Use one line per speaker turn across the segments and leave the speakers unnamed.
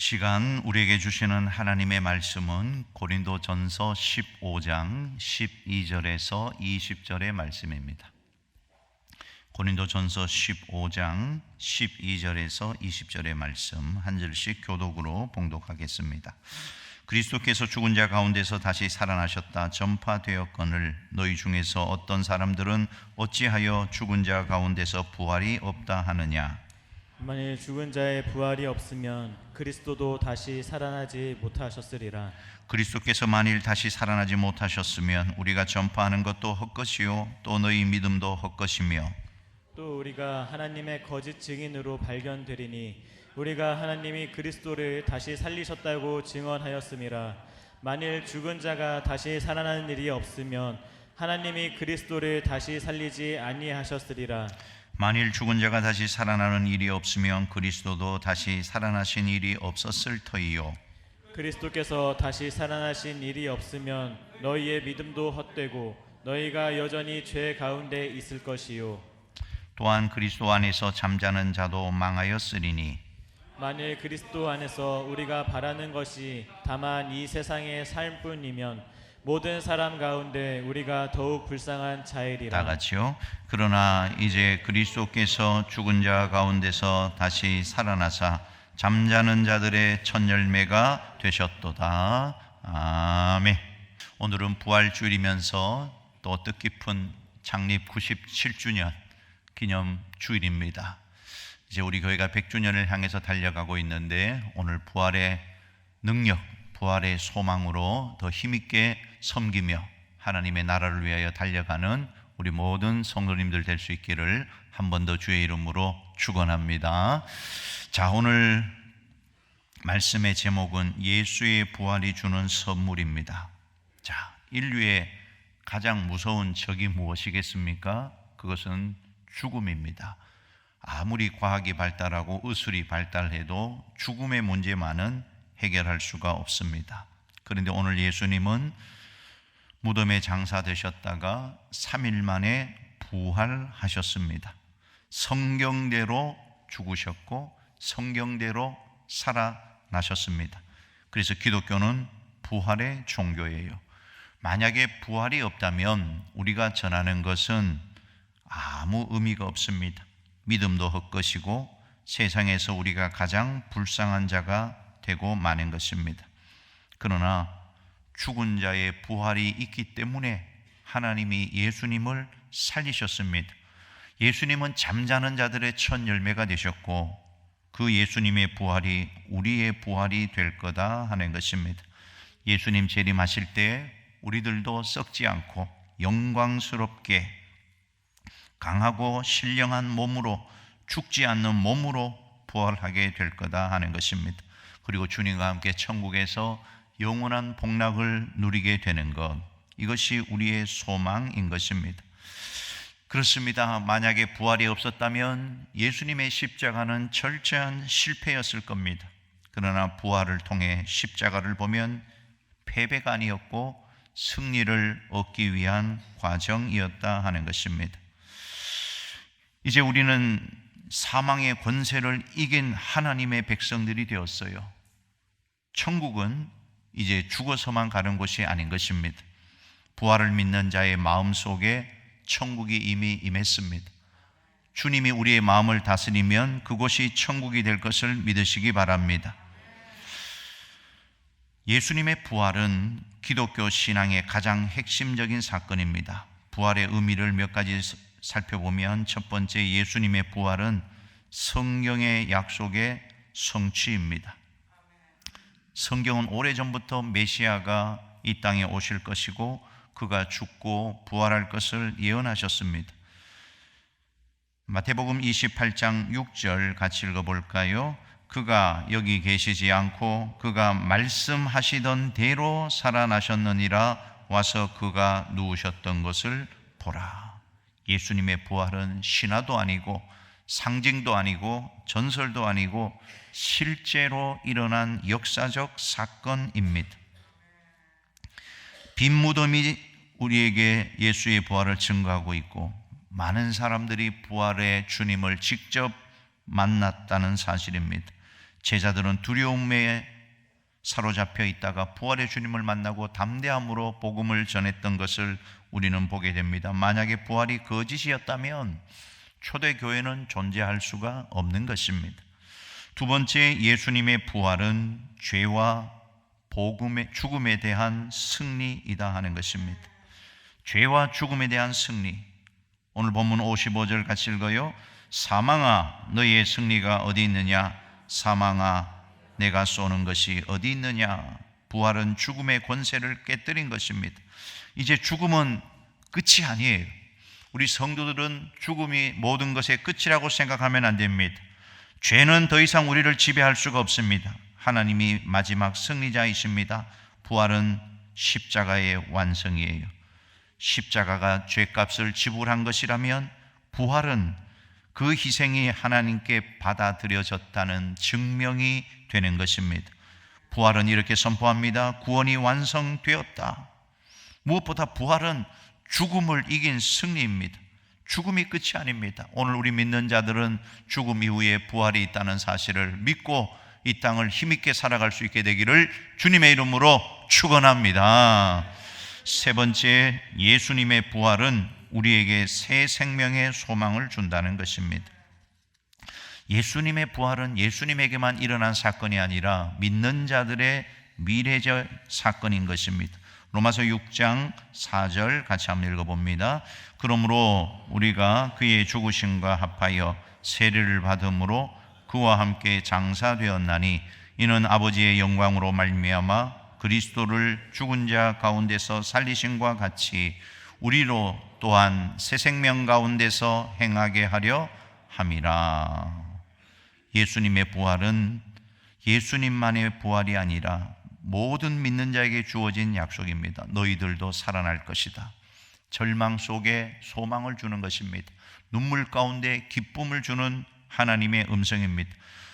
시간 우리에게 주시는 하나님의 말씀은 고린도전서 15장 12절에서 20절의 말씀입니다. 고린도전서 15장 12절에서 20절의 말씀 한 절씩 교독으로 봉독하겠습니다. 그리스도께서 죽은 자 가운데서 다시 살아나셨다 전파되었거늘 너희 중에서 어떤 사람들은 어찌하여 죽은 자 가운데서 부활이 없다 하느냐.
만일 죽은 자의 부활이 없으면 그리스도도 다시 살아나지 못하셨으리라.
그리스도께서 만일 다시 살아나지 못하셨으면 우리가 전파하는 것도 헛것이요 또 너희 믿음도 헛것이며
또 우리가 하나님의 거짓 증인으로 발견되리니 우리가 하나님이 그리스도를 다시 살리셨다고 증언하였음이라. 만일 죽은 자가 다시 살아나는 일이 없으면 하나님이 그리스도를 다시 살리지 아니하셨으리라.
만일 죽은 자가 다시 살아나는 일이 없으면 그리스도도 다시 살아나신 일이 없었을 터이요.
그리스도께서 다시 살아나신 일이 없으면 너희의 믿음도 헛되고 너희가 여전히 죄 가운데 있을 것이요.
또한 그리스도 안에서 잠자는 자도 망하였으리니
만일 그리스도 안에서 우리가 바라는 것이 다만 이 세상의 삶뿐이면 모든 사람 가운데 우리가 더욱 불쌍한 자이리라.
다 같이요. 그러나 이제 그리스도께서 죽은 자 가운데서 다시 살아나사 잠자는 자들의 첫 열매가 되셨도다. 아멘. 오늘은 부활주일이면서 또 뜻깊은 창립 97주년 기념 주일입니다. 이제 우리 교회가 100주년을 향해서 달려가고 있는데 오늘 부활의 능력, 부활의 소망으로 더 힘있게 섬기며 하나님의 나라를 위하여 달려가는 우리 모든 성도님들 될 수 있기를 한 번 더 주의 이름으로 축원합니다. 자, 오늘 말씀의 제목은 예수의 부활이 주는 선물입니다. 자, 인류의 가장 무서운 적이 무엇이겠습니까? 그것은 죽음입니다. 아무리 과학이 발달하고 의술이 발달해도 죽음의 문제만은 해결할 수가 없습니다. 그런데 오늘 예수님은 무덤에 장사되셨다가 3일 만에 부활하셨습니다. 성경대로 죽으셨고 성경대로 살아나셨습니다. 그래서 기독교는 부활의 종교예요. 만약에 부활이 없다면 우리가 전하는 것은 아무 의미가 없습니다. 믿음도 헛것이고 세상에서 우리가 가장 불쌍한 자가 되고 마는 것입니다. 그러나 죽은 자의 부활이 있기 때문에 하나님이 예수님을 살리셨습니다. 예수님은 잠자는 자들의 첫 열매가 되셨고 그 예수님의 부활이 우리의 부활이 될 거다 하는 것입니다. 예수님 재림하실 때 우리들도 썩지 않고 영광스럽게 강하고 신령한 몸으로 죽지 않는 몸으로 부활하게 될 거다 하는 것입니다. 그리고 주님과 함께 천국에서 영원한 복락을 누리게 되는 것, 이것이 우리의 소망인 것입니다. 그렇습니다. 만약에 부활이 없었다면 예수님의 십자가는 철저한 실패였을 겁니다. 그러나 부활을 통해 십자가를 보면 패배가 아니었고 승리를 얻기 위한 과정이었다 하는 것입니다. 이제 우리는 사망의 권세를 이긴 하나님의 백성들이 되었어요. 천국은 이제 죽어서만 가는 곳이 아닌 것입니다. 부활을 믿는 자의 마음속에 천국이 이미 임했습니다. 주님이 우리의 마음을 다스리면 그곳이 천국이 될 것을 믿으시기 바랍니다. 예수님의 부활은 기독교 신앙의 가장 핵심적인 사건입니다. 부활의 의미를 몇 가지 살펴보면 첫 번째, 예수님의 부활은 성경의 약속의 성취입니다. 성경은 오래전부터 메시아가 이 땅에 오실 것이고 그가 죽고 부활할 것을 예언하셨습니다. 마태복음 28장 6절 같이 읽어볼까요? 그가 여기 계시지 않고 그가 말씀하시던 대로 살아나셨느니라. 와서 그가 누우셨던 것을 보라. 예수님의 부활은 신화도 아니고 상징도 아니고 전설도 아니고 실제로 일어난 역사적 사건입니다. 빈 무덤이 우리에게 예수의 부활을 증거하고 있고 많은 사람들이 부활의 주님을 직접 만났다는 사실입니다. 제자들은 두려움에 사로잡혀 있다가 부활의 주님을 만나고 담대함으로 복음을 전했던 것을 우리는 보게 됩니다. 만약에 부활이 거짓이었다면 초대교회는 존재할 수가 없는 것입니다. 두 번째, 예수님의 부활은 죄와 죽음에 대한 승리이다 하는 것입니다. 죄와 죽음에 대한 승리. 오늘 본문 55절 같이 읽어요. 사망아 너희의 승리가 어디 있느냐? 사망아 내가 쏘는 것이 어디 있느냐? 부활은 죽음의 권세를 깨뜨린 것입니다. 이제 죽음은 끝이 아니에요. 우리 성도들은 죽음이 모든 것의 끝이라고 생각하면 안 됩니다. 죄는 더 이상 우리를 지배할 수가 없습니다. 하나님이 마지막 승리자이십니다. 부활은 십자가의 완성이에요. 십자가가 죄값을 지불한 것이라면 부활은 그 희생이 하나님께 받아들여졌다는 증명이 되는 것입니다. 부활은 이렇게 선포합니다. 구원이 완성되었다. 무엇보다 부활은 죽음을 이긴 승리입니다. 죽음이 끝이 아닙니다. 오늘 우리 믿는 자들은 죽음 이후에 부활이 있다는 사실을 믿고 이 땅을 힘있게 살아갈 수 있게 되기를 주님의 이름으로 축원합니다. 세 번째, 예수님의 부활은 우리에게 새 생명의 소망을 준다는 것입니다. 예수님의 부활은 예수님에게만 일어난 사건이 아니라 믿는 자들의 미래적 사건인 것입니다. 로마서 6장 4절 같이 한번 읽어봅니다. 그러므로 우리가 그의 죽으심과 합하여 세례를 받음으로 그와 함께 장사되었나니 이는 아버지의 영광으로 말미암아 그리스도를 죽은 자 가운데서 살리심과 같이 우리로 또한 새 생명 가운데서 행하게 하려 함이라. 예수님의 부활은 예수님만의 부활이 아니라 모든 믿는 자에게 주어진 약속입니다. 너희들도 살아날 것이다. 절망 속에 소망을 주는 것입니다. 눈물 가운데 기쁨을 주는 하나님의 음성입니다.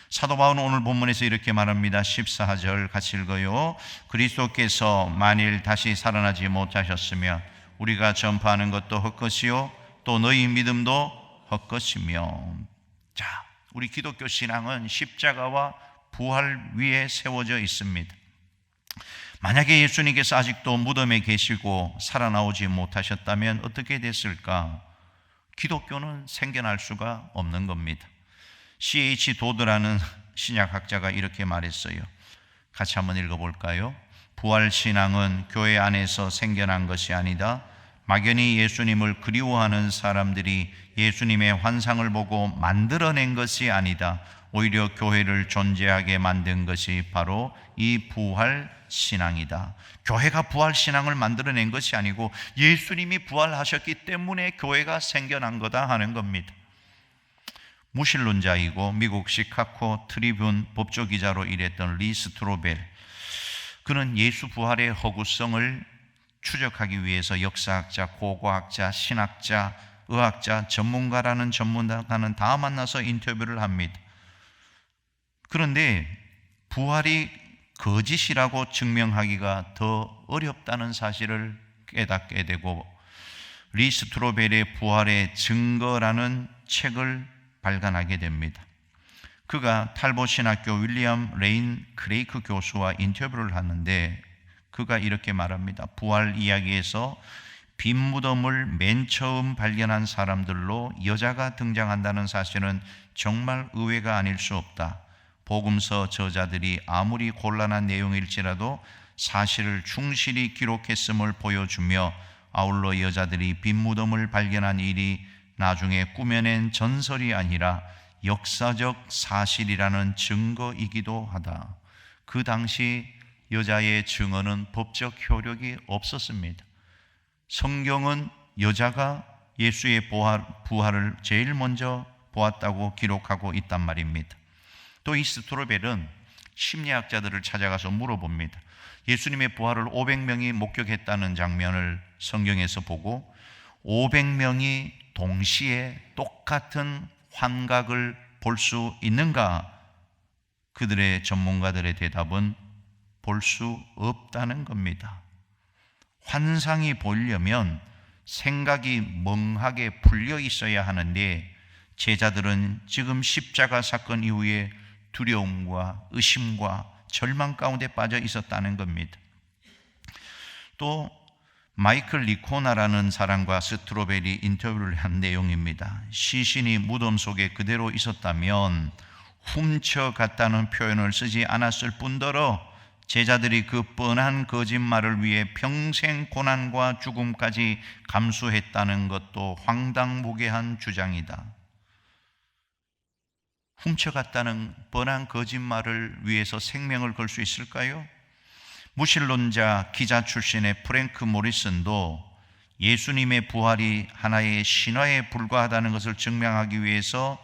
사도 바울은 오늘 본문에서 이렇게 말합니다. 14절 같이 읽어요. 그리스도께서 만일 다시 살아나지 못하셨으면 우리가 전파하는 것도 헛것이요 또 너희 믿음도 헛것이며. 자, 우리 기독교 신앙은 십자가와 부활 위에 세워져 있습니다. 만약에 예수님께서 아직도 무덤에 계시고 살아나오지 못하셨다면 어떻게 됐을까? 기독교는 생겨날 수가 없는 겁니다. C.H. 도드라는 신약학자가 이렇게 말했어요. 같이 한번 읽어볼까요? 부활신앙은 교회 안에서 생겨난 것이 아니다. 막연히 예수님을 그리워하는 사람들이 예수님의 환상을 보고 만들어낸 것이 아니다. 오히려 교회를 존재하게 만든 것이 바로 이 부활신앙이다. 교회가 부활신앙을 만들어낸 것이 아니고 예수님이 부활하셨기 때문에 교회가 생겨난 거다 하는 겁니다. 무신론자이고 미국 시카고 트리뷴 법조기자로 일했던 리 스트로벨, 그는 예수 부활의 허구성을 추적하기 위해서 역사학자, 고고학자, 신학자, 의학자, 전문가라는 전문가는 다 만나서 인터뷰를 합니다. 그런데 부활이 거짓이라고 증명하기가 더 어렵다는 사실을 깨닫게 되고 리 스트로벨의 부활의 증거라는 책을 발간하게 됩니다. 그가 탈보 신학교 윌리엄 레인 크레이크 교수와 인터뷰를 하는데 그가 이렇게 말합니다. 부활 이야기에서 빈 무덤을 맨 처음 발견한 사람들로 여자가 등장한다는 사실은 정말 의외가 아닐 수 없다. 복음서 저자들이 아무리 곤란한 내용일지라도 사실을 충실히 기록했음을 보여주며 아울러 여자들이 빈 무덤을 발견한 일이 나중에 꾸며낸 전설이 아니라 역사적 사실이라는 증거이기도 하다. 그 당시 여자의 증언은 법적 효력이 없었습니다. 성경은 여자가 예수의 부활을 제일 먼저 보았다고 기록하고 있단 말입니다. 또 이 스트로벨은 심리학자들을 찾아가서 물어봅니다. 예수님의 부활을 500명이 목격했다는 장면을 성경에서 보고 500명이 동시에 똑같은 환각을 볼 수 있는가? 그들의 전문가들의 대답은 볼 수 없다는 겁니다. 환상이 보이려면 생각이 멍하게 풀려 있어야 하는데 제자들은 지금 십자가 사건 이후에 두려움과 의심과 절망 가운데 빠져 있었다는 겁니다. 또 마이클 리코나라는 사람과 스트로베리 인터뷰를 한 내용입니다. 시신이 무덤 속에 그대로 있었다면 훔쳐갔다는 표현을 쓰지 않았을 뿐더러 제자들이 그 뻔한 거짓말을 위해 평생 고난과 죽음까지 감수했다는 것도 황당무계한 주장이다. 훔쳐갔다는 뻔한 거짓말을 위해서 생명을 걸 수 있을까요? 무신론자 기자 출신의 프랭크 모리슨도 예수님의 부활이 하나의 신화에 불과하다는 것을 증명하기 위해서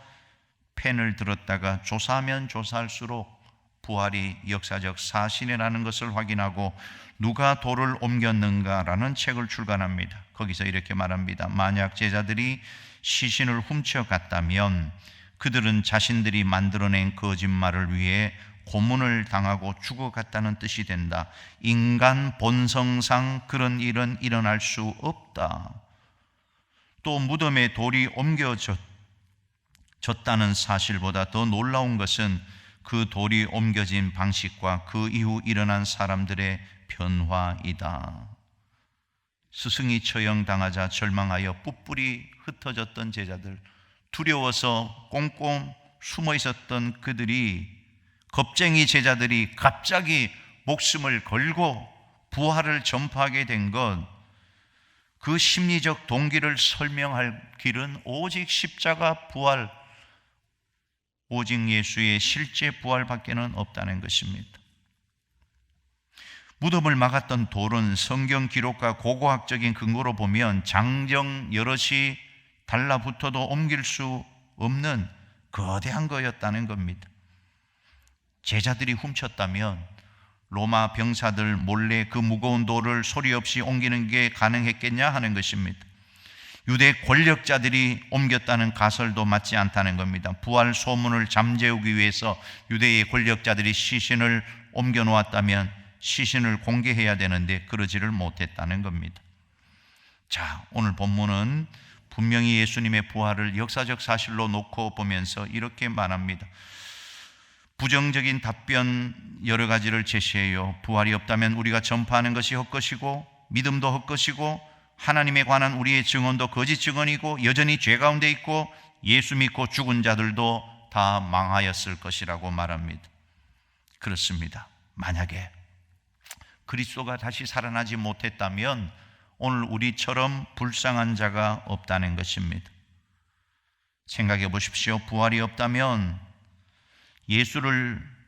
펜을 들었다가 조사하면 조사할수록 부활이 역사적 사실이라는 것을 확인하고 누가 돌을 옮겼는가라는 책을 출간합니다. 거기서 이렇게 말합니다. 만약 제자들이 시신을 훔쳐갔다면 그들은 자신들이 만들어낸 거짓말을 위해 고문을 당하고 죽어갔다는 뜻이 된다. 인간 본성상 그런 일은 일어날 수 없다. 또 무덤에 돌이 옮겨졌다는 사실보다 더 놀라운 것은 그 돌이 옮겨진 방식과 그 이후 일어난 사람들의 변화이다. 스승이 처형당하자 절망하여 뿔뿔이 흩어졌던 제자들, 두려워서 꽁꽁 숨어 있었던 그들이, 겁쟁이 제자들이 갑자기 목숨을 걸고 부활을 전파하게 된 것, 그 심리적 동기를 설명할 길은 오직 십자가 부활, 오직 예수의 실제 부활밖에는 없다는 것입니다. 무덤을 막았던 돌은 성경 기록과 고고학적인 근거로 보면 장정 여럿이 달라붙어도 옮길 수 없는 거대한 거였다는 겁니다. 제자들이 훔쳤다면 로마 병사들 몰래 그 무거운 돌을 소리 없이 옮기는 게 가능했겠냐 하는 것입니다. 유대 권력자들이 옮겼다는 가설도 맞지 않다는 겁니다. 부활 소문을 잠재우기 위해서 유대의 권력자들이 시신을 옮겨 놓았다면 시신을 공개해야 되는데 그러지를 못했다는 겁니다. 자, 오늘 본문은 분명히 예수님의 부활을 역사적 사실로 놓고 보면서 이렇게 말합니다. 부정적인 답변 여러 가지를 제시해요. 부활이 없다면 우리가 전파하는 것이 헛것이고 믿음도 헛것이고 하나님에 관한 우리의 증언도 거짓 증언이고 여전히 죄 가운데 있고 예수 믿고 죽은 자들도 다 망하였을 것이라고 말합니다. 그렇습니다. 만약에 그리스도가 다시 살아나지 못했다면 오늘 우리처럼 불쌍한 자가 없다는 것입니다. 생각해 보십시오. 부활이 없다면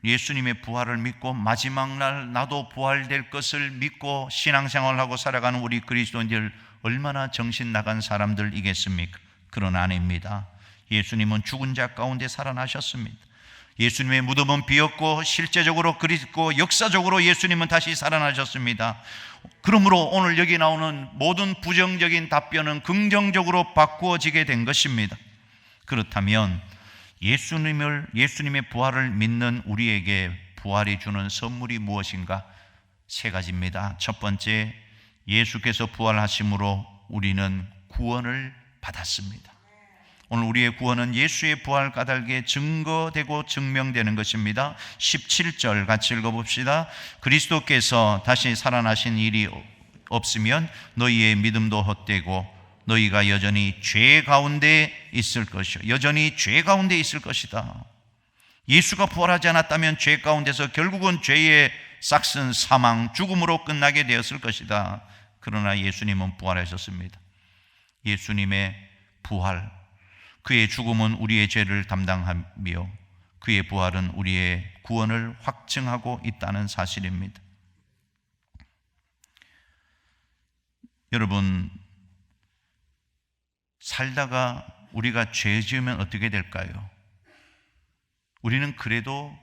예수님의 부활을 믿고 마지막 날 나도 부활될 것을 믿고 신앙생활하고 살아가는 우리 그리스도인들 얼마나 정신 나간 사람들이겠습니까? 그런 아닙니다. 예수님은 죽은 자 가운데 살아나셨습니다. 예수님의 무덤은 비었고 실제적으로 그리고 역사적으로 예수님은 다시 살아나셨습니다. 그러므로 오늘 여기 나오는 모든 부정적인 답변은 긍정적으로 바꾸어지게 된 것입니다. 그렇다면 예수님의 부활을 믿는 우리에게 부활이 주는 선물이 무엇인가? 세 가지입니다. 첫 번째, 예수께서 부활하심으로 우리는 구원을 받았습니다. 오늘 우리의 구원은 예수의 부활 까닭에 증거되고 증명되는 것입니다. 17절 같이 읽어봅시다. 그리스도께서 다시 살아나신 일이 없으면 너희의 믿음도 헛되고 너희가 여전히 죄 가운데 있을 것이요. 여전히 죄 가운데 있을 것이다. 예수가 부활하지 않았다면 죄 가운데서 결국은 죄의 싹슨 사망, 죽음으로 끝나게 되었을 것이다. 그러나 예수님은 부활하셨습니다. 예수님의 부활, 그의 죽음은 우리의 죄를 담당하며 그의 부활은 우리의 구원을 확증하고 있다는 사실입니다. 여러분, 살다가 우리가 죄 지으면 어떻게 될까요? 우리는 그래도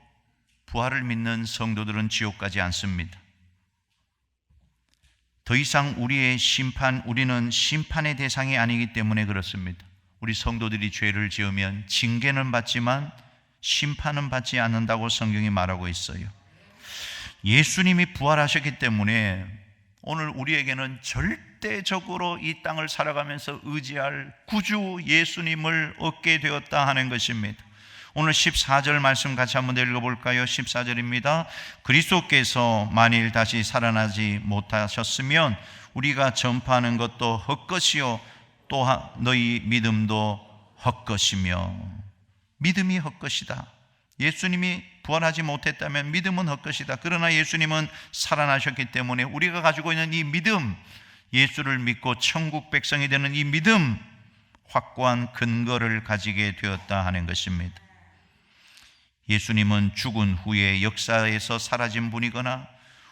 부활을 믿는 성도들은 지옥 가지 않습니다. 더 이상 우리는 심판의 대상이 아니기 때문에 그렇습니다. 우리 성도들이 죄를 지으면 징계는 받지만 심판은 받지 않는다고 성경이 말하고 있어요. 예수님이 부활하셨기 때문에 오늘 우리에게는 절대적으로 이 땅을 살아가면서 의지할 구주 예수님을 얻게 되었다 하는 것입니다. 오늘 14절 말씀 같이 한번 읽어볼까요? 14절입니다. 그리스도께서 만일 다시 살아나지 못하셨으면 우리가 전파하는 것도 헛것이요 또한 너희 믿음도 헛것이며. 믿음이 헛것이다. 예수님이 부활하지 못했다면 믿음은 헛것이다. 그러나 예수님은 살아나셨기 때문에 우리가 가지고 있는 이 믿음, 예수를 믿고 천국 백성이 되는 이 믿음, 확고한 근거를 가지게 되었다 하는 것입니다. 예수님은 죽은 후에 역사에서 사라진 분이거나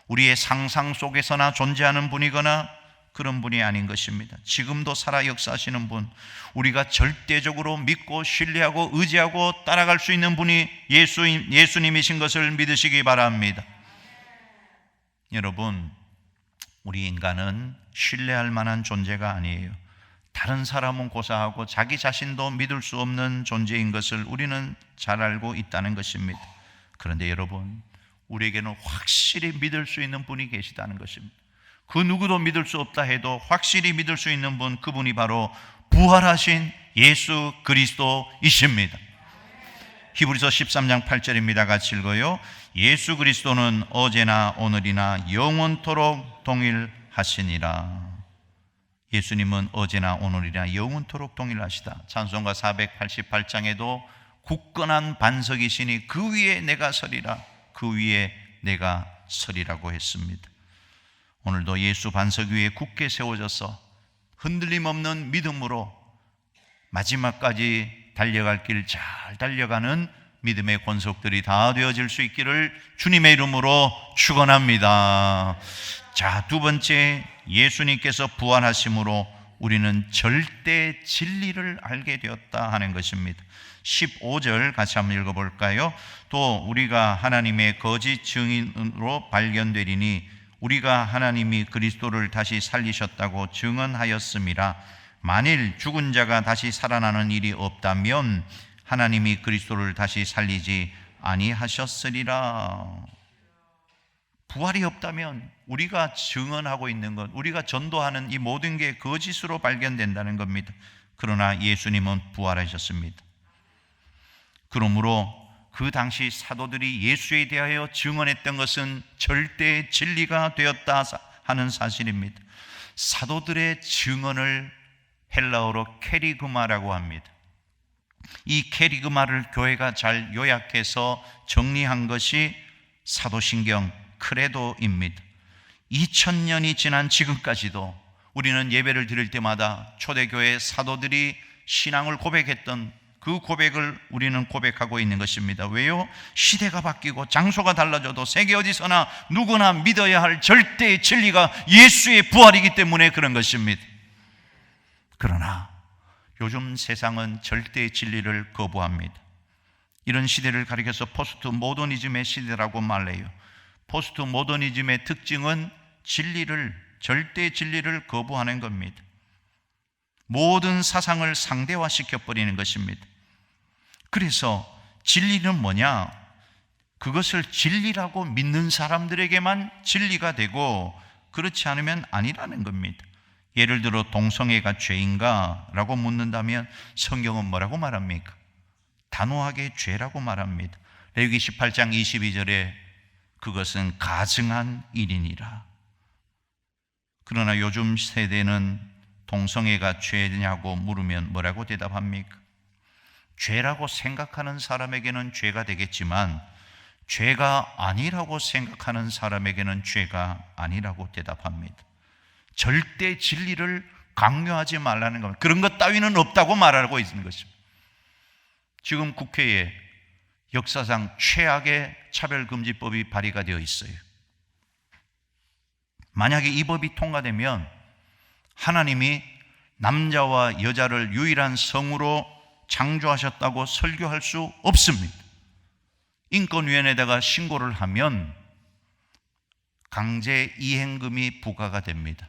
우리의 상상 속에서나 존재하는 분이거나 그런 분이 아닌 것입니다. 지금도 살아 역사하시는 분, 우리가 절대적으로 믿고 신뢰하고 의지하고 따라갈 수 있는 분이 예수님이신 것을 믿으시기 바랍니다. 여러분, 우리 인간은 신뢰할 만한 존재가 아니에요. 다른 사람은 고사하고 자기 자신도 믿을 수 없는 존재인 것을 우리는 잘 알고 있다는 것입니다. 그런데 여러분, 우리에게는 확실히 믿을 수 있는 분이 계시다는 것입니다. 그 누구도 믿을 수 없다 해도 확실히 믿을 수 있는 분, 그분이 바로 부활하신 예수 그리스도이십니다. 히브리서 13장 8절입니다. 같이 읽어요. 예수 그리스도는 어제나 오늘이나 영원토록 동일하시니라. 예수님은 어제나 오늘이나 영원토록 동일하시다. 찬송가 488장에도 굳건한 반석이시니 그 위에 내가 서리라, 그 위에 내가 서리라고 했습니다. 오늘도 예수 반석 위에 굳게 세워져서 흔들림 없는 믿음으로 마지막까지 달려갈 길 잘 달려가는 믿음의 권속들이 다 되어질 수 있기를 주님의 이름으로 축원합니다. 자, 두 번째, 예수님께서 부활하심으로 우리는 절대 진리를 알게 되었다 하는 것입니다. 15절 같이 한번 읽어볼까요? 또 우리가 하나님의 거짓 증인으로 발견되리니 우리가 하나님이 그리스도를 다시 살리셨다고 증언하였음이라. 만일 죽은 자가 다시 살아나는 일이 없다면 하나님이 그리스도를 다시 살리지 아니하셨으리라. 부활이 없다면 우리가 증언하고 있는 것, 우리가 전도하는 이 모든 게 거짓으로 발견된다는 겁니다. 그러나 예수님은 부활하셨습니다. 그러므로 그 당시 사도들이 예수에 대하여 증언했던 것은 절대 진리가 되었다 하는 사실입니다. 사도들의 증언을 헬라어로 케리그마라고 합니다. 이 케리그마를 교회가 잘 요약해서 정리한 것이 사도신경 크레도입니다. 2000년이 지난 지금까지도 우리는 예배를 드릴 때마다 초대교회 사도들이 신앙을 고백했던 그 고백을 우리는 고백하고 있는 것입니다. 왜요? 시대가 바뀌고 장소가 달라져도 세계 어디서나 누구나 믿어야 할 절대의 진리가 예수의 부활이기 때문에 그런 것입니다. 그러나 요즘 세상은 절대의 진리를 거부합니다. 이런 시대를 가리켜서 포스트 모더니즘의 시대라고 말해요. 포스트 모더니즘의 특징은 절대의 진리를 거부하는 겁니다. 모든 사상을 상대화시켜 버리는 것입니다. 그래서 진리는 뭐냐? 그것을 진리라고 믿는 사람들에게만 진리가 되고 그렇지 않으면 아니라는 겁니다. 예를 들어 동성애가 죄인가? 라고 묻는다면 성경은 뭐라고 말합니까? 단호하게 죄라고 말합니다. 레위기 18장 22절에 그것은 가증한 일이니라. 그러나 요즘 세대는 동성애가 죄냐고 물으면 뭐라고 대답합니까? 죄라고 생각하는 사람에게는 죄가 되겠지만 죄가 아니라고 생각하는 사람에게는 죄가 아니라고 대답합니다. 절대 진리를 강요하지 말라는 겁니다. 그런 것 따위는 없다고 말하고 있는 것입니다. 지금 국회에 역사상 최악의 차별금지법이 발의가 되어 있어요. 만약에 이 법이 통과되면 하나님이 남자와 여자를 유일한 성으로 창조하셨다고 설교할 수 없습니다. 인권위원회에다가 신고를 하면 강제 이행금이 부과가 됩니다.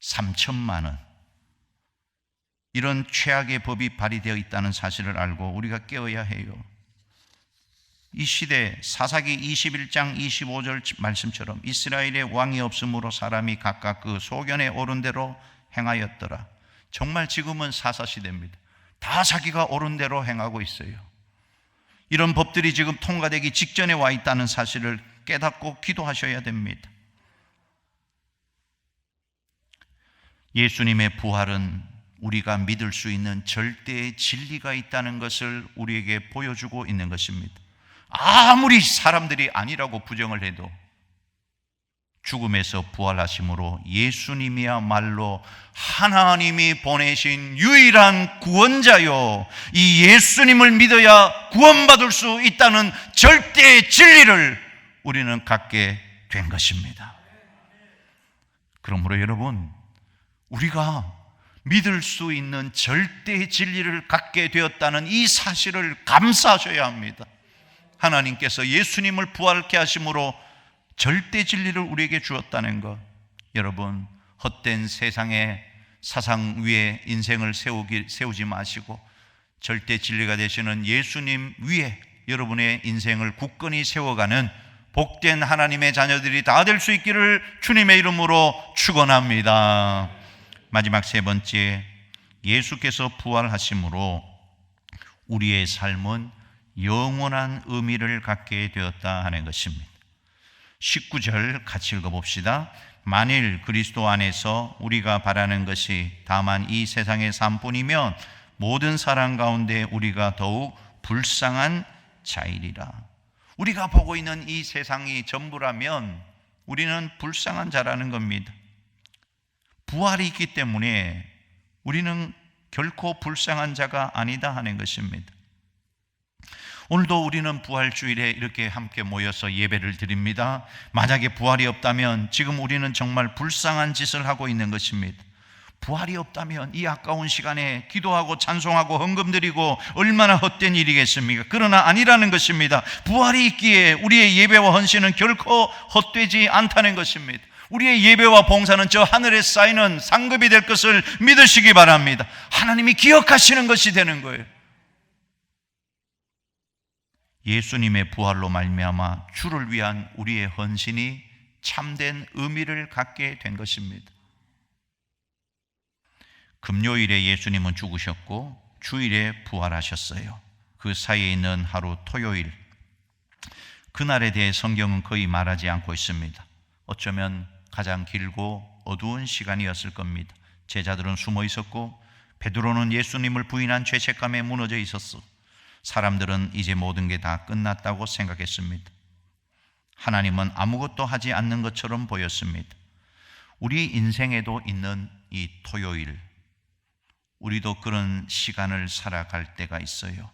3천만 원. 이런 최악의 법이 발의되어 있다는 사실을 알고 우리가 깨어야 해요. 이 시대 사사기 21장 25절 말씀처럼 이스라엘에 왕이 없으므로 사람이 각각 그 소견에 오른 대로 행하였더라. 정말 지금은 사사시대입니다. 다 자기가 옳은 대로 행하고 있어요. 이런 법들이 지금 통과되기 직전에 와 있다는 사실을 깨닫고 기도하셔야 됩니다. 예수님의 부활은 우리가 믿을 수 있는 절대의 진리가 있다는 것을 우리에게 보여주고 있는 것입니다. 아무리 사람들이 아니라고 부정을 해도 죽음에서 부활하심으로 예수님이야말로 하나님이 보내신 유일한 구원자요, 이 예수님을 믿어야 구원받을 수 있다는 절대의 진리를 우리는 갖게 된 것입니다. 그러므로 여러분, 우리가 믿을 수 있는 절대의 진리를 갖게 되었다는 이 사실을 감사하셔야 합니다. 하나님께서 예수님을 부활케 하심으로 절대 진리를 우리에게 주었다는 것, 여러분, 헛된 세상의 사상 위에 인생을 세우지 마시고 절대 진리가 되시는 예수님 위에 여러분의 인생을 굳건히 세워가는 복된 하나님의 자녀들이 다 될 수 있기를 주님의 이름으로 축원합니다. 마지막 세 번째, 예수께서 부활하심으로 우리의 삶은 영원한 의미를 갖게 되었다 하는 것입니다. 19절 같이 읽어봅시다. 만일 그리스도 안에서 우리가 바라는 것이 다만 이 세상의 삶뿐이면 모든 사람 가운데 우리가 더욱 불쌍한 자이리라. 우리가 보고 있는 이 세상이 전부라면 우리는 불쌍한 자라는 겁니다. 부활이 있기 때문에 우리는 결코 불쌍한 자가 아니다 하는 것입니다. 오늘도 우리는 부활주일에 이렇게 함께 모여서 예배를 드립니다. 만약에 부활이 없다면 지금 우리는 정말 불쌍한 짓을 하고 있는 것입니다. 부활이 없다면 이 아까운 시간에 기도하고 찬송하고 헌금 드리고 얼마나 헛된 일이겠습니까? 그러나 아니라는 것입니다. 부활이 있기에 우리의 예배와 헌신은 결코 헛되지 않다는 것입니다. 우리의 예배와 봉사는 저 하늘에 쌓이는 상급이 될 것을 믿으시기 바랍니다. 하나님이 기억하시는 것이 되는 거예요. 예수님의 부활로 말미암아 주를 위한 우리의 헌신이 참된 의미를 갖게 된 것입니다. 금요일에 예수님은 죽으셨고 주일에 부활하셨어요. 그 사이에 있는 하루 토요일, 그날에 대해 성경은 거의 말하지 않고 있습니다. 어쩌면 가장 길고 어두운 시간이었을 겁니다. 제자들은 숨어 있었고 베드로는 예수님을 부인한 죄책감에 무너져 있었어. 사람들은 이제 모든 게 다 끝났다고 생각했습니다. 하나님은 아무것도 하지 않는 것처럼 보였습니다. 우리 인생에도 있는 이 토요일, 우리도 그런 시간을 살아갈 때가 있어요.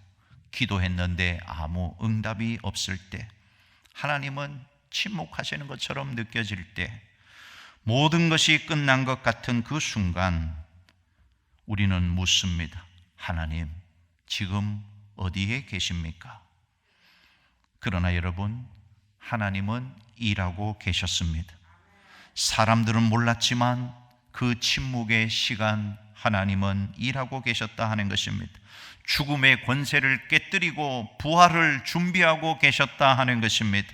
기도했는데 아무 응답이 없을 때, 하나님은 침묵하시는 것처럼 느껴질 때, 모든 것이 끝난 것 같은 그 순간 우리는 묻습니다. 하나님, 지금 어디에 계십니까? 그러나 여러분, 하나님은 일하고 계셨습니다. 사람들은 몰랐지만 그 침묵의 시간, 하나님은 일하고 계셨다 하는 것입니다. 죽음의 권세를 깨뜨리고 부활을 준비하고 계셨다 하는 것입니다.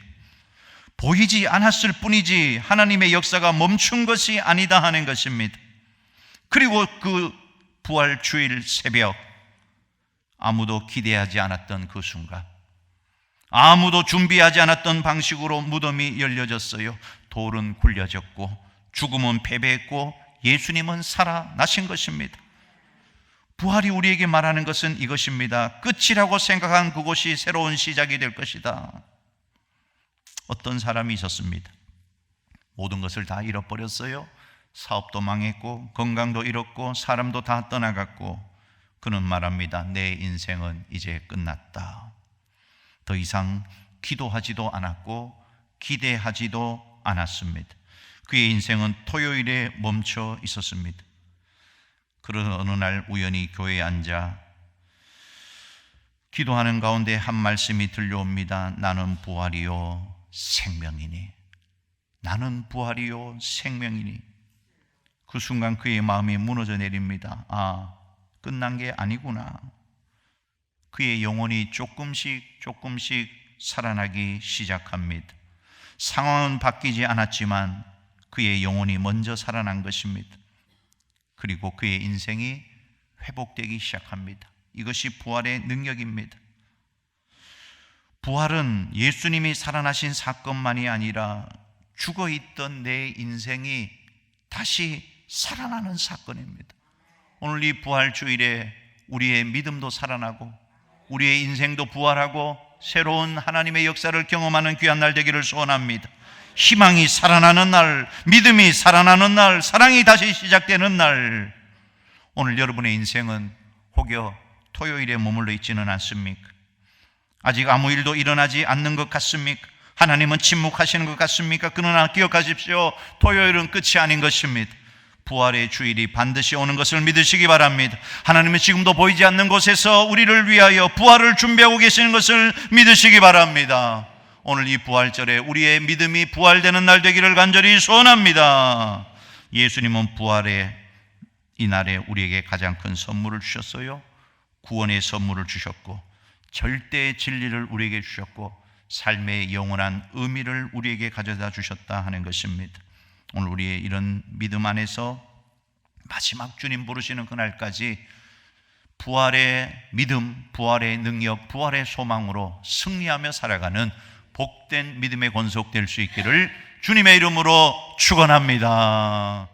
보이지 않았을 뿐이지 하나님의 역사가 멈춘 것이 아니다 하는 것입니다. 그리고 그 부활 주일 새벽, 아무도 기대하지 않았던 그 순간, 아무도 준비하지 않았던 방식으로 무덤이 열려졌어요. 돌은 굴려졌고 죽음은 패배했고 예수님은 살아나신 것입니다. 부활이 우리에게 말하는 것은 이것입니다. 끝이라고 생각한 그곳이 새로운 시작이 될 것이다. 어떤 사람이 있었습니다. 모든 것을 다 잃어버렸어요. 사업도 망했고 건강도 잃었고 사람도 다 떠나갔고 그는 말합니다. 내 인생은 이제 끝났다. 더 이상 기도하지도 않았고 기대하지도 않았습니다. 그의 인생은 토요일에 멈춰 있었습니다. 그런 어느 날 우연히 교회에 앉아 기도하는 가운데 한 말씀이 들려옵니다. 나는 부활이요 생명이니. 나는 부활이요 생명이니. 그 순간 그의 마음이 무너져 내립니다. 아, 끝난 게 아니구나. 그의 영혼이 조금씩 살아나기 시작합니다. 상황은 바뀌지 않았지만 그의 영혼이 먼저 살아난 것입니다. 그리고 그의 인생이 회복되기 시작합니다. 이것이 부활의 능력입니다. 부활은 예수님이 살아나신 사건만이 아니라 죽어있던 내 인생이 다시 살아나는 사건입니다. 오늘 이 부활주일에 우리의 믿음도 살아나고 우리의 인생도 부활하고 새로운 하나님의 역사를 경험하는 귀한 날 되기를 소원합니다. 희망이 살아나는 날, 믿음이 살아나는 날, 사랑이 다시 시작되는 날. 오늘 여러분의 인생은 혹여 토요일에 머물러 있지는 않습니까? 아직 아무 일도 일어나지 않는 것 같습니까? 하나님은 침묵하시는 것 같습니까? 그러나 기억하십시오. 토요일은 끝이 아닌 것입니다. 부활의 주일이 반드시 오는 것을 믿으시기 바랍니다. 하나님은 지금도 보이지 않는 곳에서 우리를 위하여 부활을 준비하고 계시는 것을 믿으시기 바랍니다. 오늘 이 부활절에 우리의 믿음이 부활되는 날 되기를 간절히 소원합니다. 예수님은 부활의 이날에 우리에게 가장 큰 선물을 주셨어요. 구원의 선물을 주셨고 절대의 진리를 우리에게 주셨고 삶의 영원한 의미를 우리에게 가져다 주셨다 하는 것입니다. 오늘 우리의 이런 믿음 안에서 마지막 주님 부르시는 그날까지 부활의 믿음, 부활의 능력, 부활의 소망으로 승리하며 살아가는 복된 믿음의 권속될 수 있기를 주님의 이름으로 축원합니다.